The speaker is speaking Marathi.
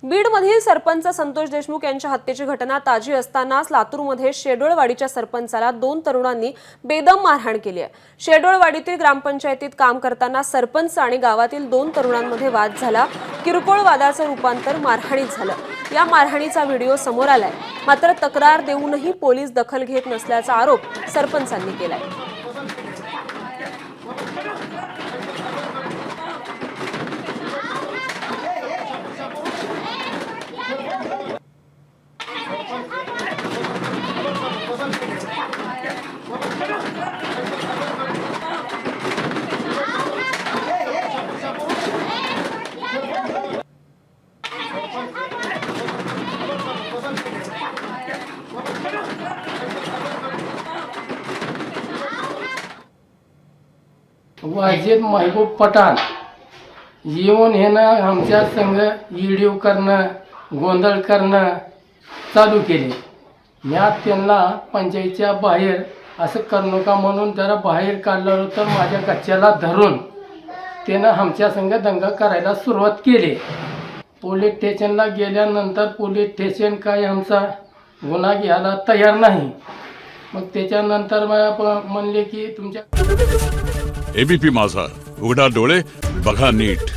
बीडमधील सरपंच संतोष देशमुख यांच्या हत्येची घटना ताजी असतानाच लातूरमध्ये शेडोळवाडीच्या सरपंचाला 2 तरुणांनी बेदम मारहाण केली आहे। शेडोळवाडीतील ग्रामपंचायतीत काम करताना सरपंच आणि गावातील 2 तरुणांमध्ये वाद झाला। किरकोळ वादाचं रूपांतर मारहाणीत झालं। या मारहाणीचा व्हिडिओ समोर आलाय। मात्र तक्रार देऊनही पोलीस दखल घेत नसल्याचा आरोप सरपंचांनी केलाय। वाजिद महबूब पठाण येऊन ह्यानं आमच्या संघ व्हिडिओ करणं गोंधळ करणं चालू केले। म्या त्यांना पंचायतीच्या बाहेर असं करू नका म्हणून जरा बाहेर काढलं होतं। माझ्या गच्च्याला धरून त्यानं आमच्या संघ दंगा करायला सुरुवात केली। पोलीस स्टेशनला गेल्यानंतर पोलीस स्टेशन काय आमचा गुन्हा घ्यायला तयार नाही। मग त्याच्यानंतर म्हणले की तुमच्या एबीपी माझा, उघडा डोळे बघा नीट।